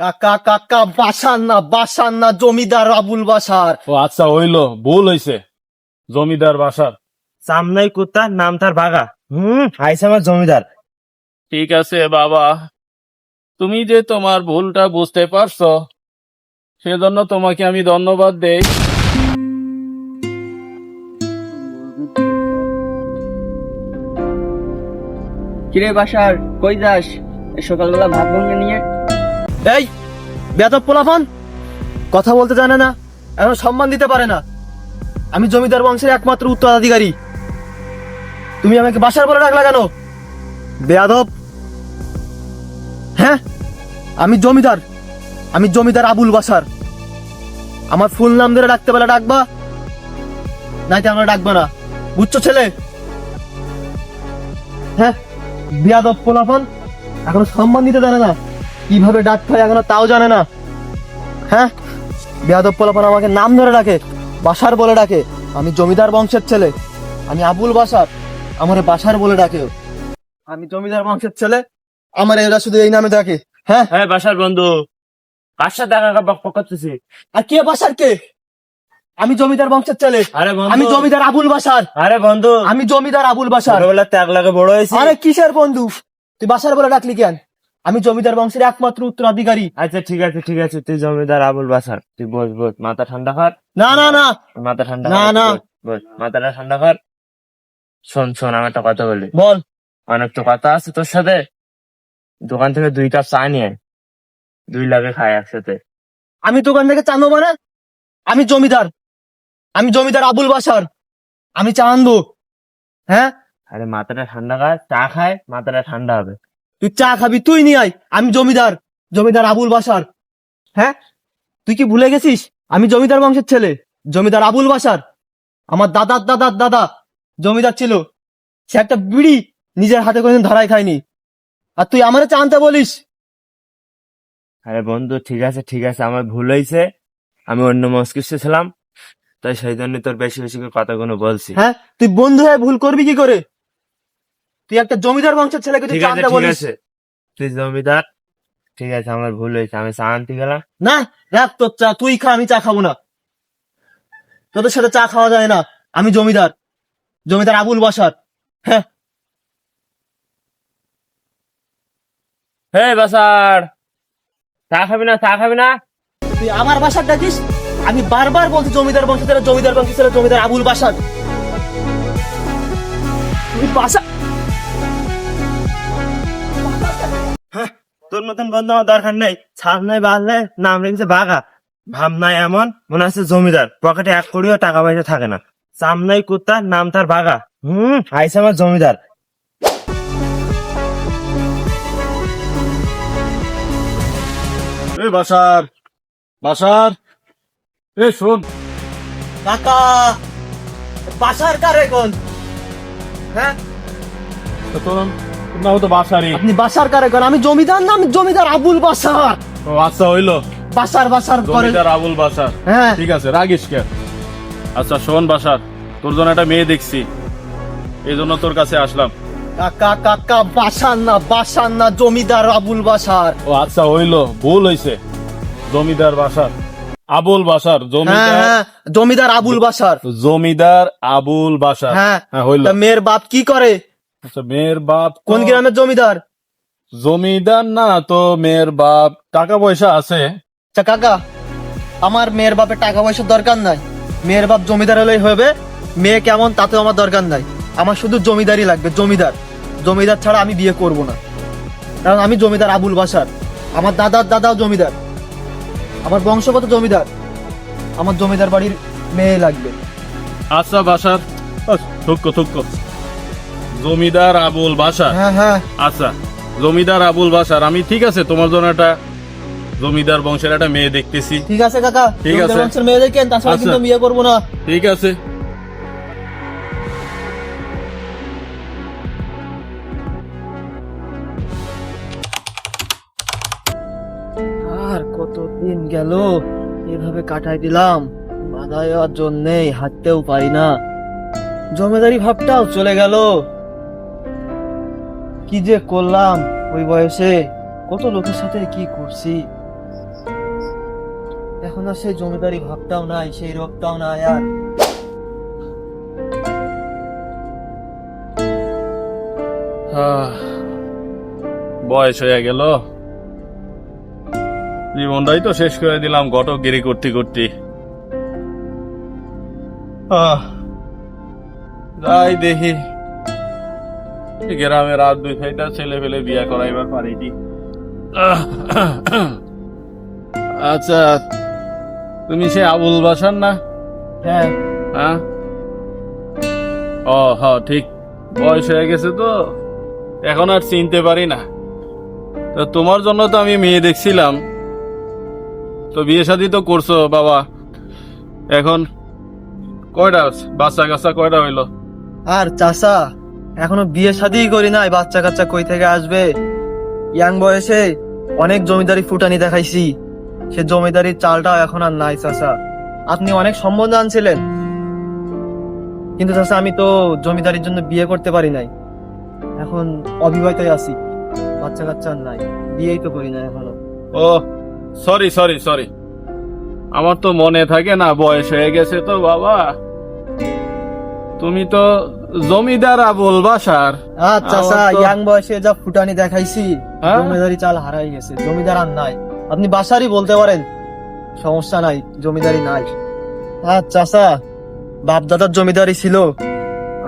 কাকা কাকা বাসার না জমিদার আবুল বাসার। ও আচ্ছা, হইলো, ভুল হইছে, জমিদার বাসার। সামনাই কুত্তা নাম তার ভাগা। আইসা আমার জমিদার। ঠিক আছে বাবা, তুমি যে তোমার ভুলটা বুঝতে পারছো সেজন্য তোমাকে আমি ধন্যবাদ দেই। কিরে বাসার কই যাস সকালবেলা ভাত ভঙ্গে নিয়ে? এই বেয়াদব পোলাপান, কথা বলতে জানে না, এখন সম্মান দিতে পারে না। আমি জমিদার বংশের একমাত্র উত্তরাধিকারী, তুমি আমাকে বাসার বলে ডাকলা কেন? বেয়াদব। হ্যাঁ, আমি জমিদার আবুল বাসার। আমার ফুল নাম ধরে ডাকতে বলে ডাকবা, নাইতে আমরা ডাকবো না, বুঝছো ছেলে? হ্যাঁ, বেয়াদব পোলাপান, এখনো সম্মান দিতে জানে না, কিভাবে ডাকতে হয় এখনো তাও জানে না। হ্যাঁ, বেয়াদব পোলাপান আমাকে নাম ধরে ডাকে, বাসার বলে ডাকে। আমি জমিদার বংশের ছেলে, আমি আবুল বাসার, আমারে বাসার বলে ডাকে। আমি জমিদার বংশের ছেলে, আমার এরা শুধু এই নামে ডাকে। হ্যাঁ, হ্যাঁ বাসার বন্ধু, কার সাথে দেখা বক করতেছি? আর কে বাসার কে? আমি জমিদার বংশের ছেলে, আরে বন্ধু, আমি জমিদার আবুল বাসার। আরে বন্ধু, আমি জমিদার আবুল বাসার। ছোটবেলা ত্যাগ লাগে বড় হয়েছি। আরে কিসের বন্ধু, তুই বাসার বলে ডাকলি কেন? আমি জমিদার বংশের একমাত্র উত্তরাধিকারী। আচ্ছা ঠিক আছে, তুই জমিদার আবুল বাসার, তুই বস, মাথা ঠান্ডা কর। না না না, মাথা ঠান্ডা না, কর, না। বস, মাথাটা ঠান্ডা কর। শোন আমি একটা কথা বলি। বল। অনেক তো কথা আছে তোর সাথে। দোকান থেকে 2 কাপ চা নিয়ে 2 লাগে খাই একসাথে। আমি দোকান থেকে চা নেবো না, আমি জমিদার আবুল বাসার, আমি চা আনবো। হ্যাঁ, আরে মাথাটা ঠান্ডা কর, চা খায় মাথাটা ঠান্ডা হবে। তুই চা খাবি, তুই নিয়ে আয়। আমি জমিদার আবুল বাসার। হ্যাঁ, তুই কি ভুলে গেছিস? আমি জমিদার বংশের ছেলে, জমিদার আবুল বাসার। আমার দাদার দাদার দাদা জমিদার ছিল, সে একটা বিড়ি নিজের হাতে কোনোদিন ধরাই খায়নি, আর তুই আমারে চা আনতে বলিস? আরে বন্ধু ঠিক আছে, আমার ভুল হয়েছে, আমি অন্য মস্তিষ্কে ছিলাম, তাই সেই জন্য তোর বেশি করে কথাগুলো বলছি। হ্যাঁ, তুই বন্ধু হয়ে ভুল করবি কি করে? তুই একটা জমিদার বংশের ছেলেকে তুই ঠিক চা আছে আনতে বলিস? তুই জমিদার, ঠিক আছে আমার ভুল হয়েছে, আমি চা আনতে গেলাম। না, রাখ তোর চা, তুই খা, আমি চা খাবো না, তোদের সাথে চা খাওয়া যায় না। আমি জমিদার আবুল বাসার। হ্যাঁ, হে বাসার, চা খাবি না? তুই আমার বাসার ডাকিস? আমি বারবার বলছি জমিদার বংশের ছেলে, জমিদার আবুল বাসার। তুই বাসা তোর মতন বন্ধু আমার দরকার নেই। ছাদ নাই বাড়লে নাম রেখেছে বাঘা, ভাব নাই এমন মনে আছে জমিদার, পকেটে 1 কোটিও টাকা পয়সা থাকে না। সামনাই কুত্তা নাম তার বাঘা। আইসা আমার জমিদার। এ বাসার, এ শোন। কাকা, বাসার কার এখন? হ্যাঁ, তোর নাম তো বাসারই। আপনি বাসার কার এখন? আমি জমিদার না, আমি জমিদার আবুল বাসার। ও আচ্ছা, হইলো, বাসার করে। জমিদার আবুল বাসার। হ্যাঁ, ঠিক আছে, রাগিস কে? আচ্ছা শোন বাসার, তোর জন্য একটা মেয়ে দেখছি, এই জন্য তোর কাছে আসলাম। কাকা কাকা, বাসার না জমিদার আবুল বাসার। ও আচ্ছা, হইলো, ভুল হইছে, জমিদার বাসার আবুল বাসার। হ্যাঁ, জমিদার আবুল বাসার। জমিদার আবুল বাসার। হ্যাঁ, হইলো। তা মেয়ের বাপ কি করে? আচ্ছা, মেয়ের বাপ কোন গ্রামের জমিদার? জমিদার না তো, মেয়ের বাপ টাকা পয়সা আছে। আচ্ছা কাকা, আমার মেয়ের বাপের টাকা পয়সার দরকার নাই, মেয়ের বাপ জমিদার হলেই হবে। মেয়ে কেমন তাতে আমার দরকার নাই, আমার শুধু জমিদারই লাগবে। জমিদার ছাড়া আমি বিয়ে করব না, কারণ আমি জমিদার আবুল বাসার। আমার দাদার দাদাও জমিদার, আমার বংশগত জমিদার। আমার জমিদার বাড়ির মেয়ে লাগবে। আচ্ছা বাসার, থুক্ক জমিদার আবুল বাসার। হ্যাঁ, আচ্ছা, জমিদার আবুল বাসার, আমি ঠিক আছে তোমার জন্য একটা জমিদার বংশের একটা মেয়ে দেখতেছি। ঠিক আছে কাকা, ঠিক আছে। জমিদার বংশের মেয়ে দেখেন, তাছাড়া আচ্ছা। কিন্তু বিয়ে করব না। ঠিক আছে। আর কতদিন গেল এভাবে কাটাই দিলাম, বাধা দেওয়ার জন্যেই হাঁটতেও পারি না, জমিদারি ভাবটাও চলে গেল। কি যে করলাম ওই বয়সে, কত লোকের সাথে কি করছি। এখন আর সেই জমিদারি ভাবটাও নাই, সেই রোগটাও নাই আর। বয়স হয়ে গেল, জীবনটাই তো শেষ করে দিলাম ঘটকগিরি করতে করতে। যাই দেখি গ্রামের রাত দুই ভাইটা ছেলে ফেলে বিয়া করাইবার পারি কি। আচ্ছা, তুমি সে আবুল বাসার না? হ্যাঁ, হ্যাঁ, ও হ ঠিক, বয়স হয়ে গেছে তো এখন আর চিনতে পারি না। তো তোমার জন্য তো আমি মেয়ে দেখছিলাম, তো বিয়ে শাদী তো করছো বাবা, এখন কয়টা বাচ্চা কাচ্চা কয়টা হইলো? আর চাচা এখনো বিয়ে শাদী করি নাই, বাচ্চা কাচ্চা কই থেকে আসবে? ইয়াং বয়সে অনেক জমিদারি ফুটানি দেখাইছি, সে জমিদারির চালটা এখন আর নাই চাচা। আপনি অনেক সম্বন্ধ আনছিলেন, কিন্তু চাচা আমি তো জমিদারির জন্য বিয়ে করতে পারি নাই, এখন অবিবাহিতই আছি, বাচ্চা কাচ্চা আর নাই, বিয়েই তো করি না এখনো। ও সরি সরি সরি, আমার তো মনে থাকে না, বয়স হয়ে গেছে তো বাবা। তুমি তো জমিদার আবুল বাসার। আচ্ছা আমার চাচা, তো- ইয়াং বয়সে যা ফুটানি দেখাইছি, হ্যাঁ? জমিদারি চাল হারাই গেছে, জমিদার আর নাই। আপনি বাসারই বলতে পারেন, সমস্যা নাই, জমিদারি নাই। আচ্ছা চাচা, বাপ দাদার জমিদারি ছিল,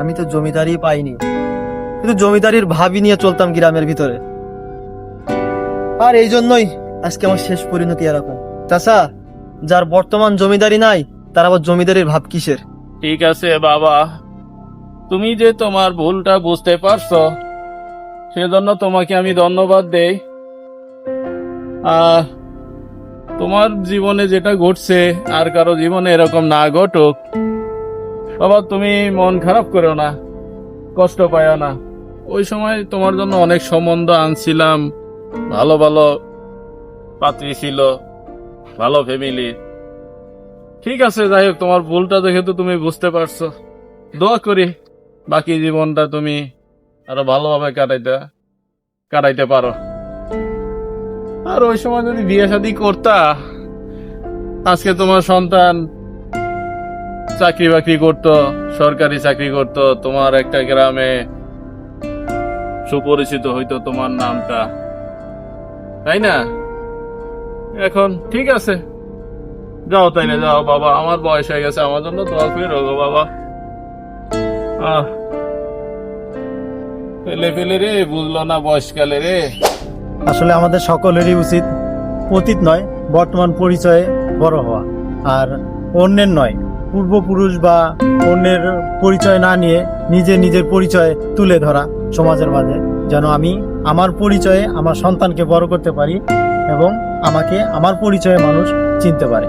আমি তো জমিদারি পাইনি, কিন্তু জমিদারির ভাবই নিয়ে চলতাম গ্রামের ভিতরে, আর এই জন্যই আজকে আমার শেষ পরিণতি এরকম। চাচা, যার বর্তমান জমিদারি নাই, তার আবার জমিদারির ভাব কিসের? ঠিক আছে বাবা, তুমি যে তোমার ভুলটা বুঝতে পারছো সেজন্য তোমাকে আমি ধন্যবাদ দেই। তোমার জীবনে যেটা ঘটছে আর কারো জীবনে এরকম না ঘটুক বাবা, তুমি মন খারাপ করো না, কষ্ট পাইও না। ওই সময় তোমার জন্য অনেক সম্বন্ধ আনছিলাম, ভালো ভালো পাত্রী ছিল, ভালো ফ্যামিলি। ঠিক আছে, যাই হোক, তোমার ভুলটা দেখে তো তুমি বুঝতে পারছো। দোয়া করি বাকি জীবনটা তুমি আরো ভালোভাবে কাটাইতে পারো। আর ওই সময় যদি বিয়ে শাদী করতা, আজকে তোমার সন্তান চাকরি বাকরি করতো, সরকারি চাকরি করতো, তোমার একটা গ্রামে সুপরিচিত হইতো তোমার নামটা, তাই না? এখন ঠিক আছে, যাও তাইলে, যাও বাবা, আমার বয়স হয়ে গেছে, আমার জন্য দোয়া করে রোগো বাবা। ফেলে ফেলে রে, বুঝলো না বয়সকালে রে। আসলে আমাদের সকলেরই উচিত অতীত নয়, বর্তমান পরিচয়ে বড় হওয়া, আর অন্যের নয়, পূর্বপুরুষ বা অন্যের পরিচয় না নিয়ে নিজের পরিচয় তুলে ধরা সমাজের মাঝে, যেন আমি আমার পরিচয়ে আমার সন্তানকে বড় করতে পারি এবং আমাকে আমার পরিচয়ে মানুষ চিনতে পারে।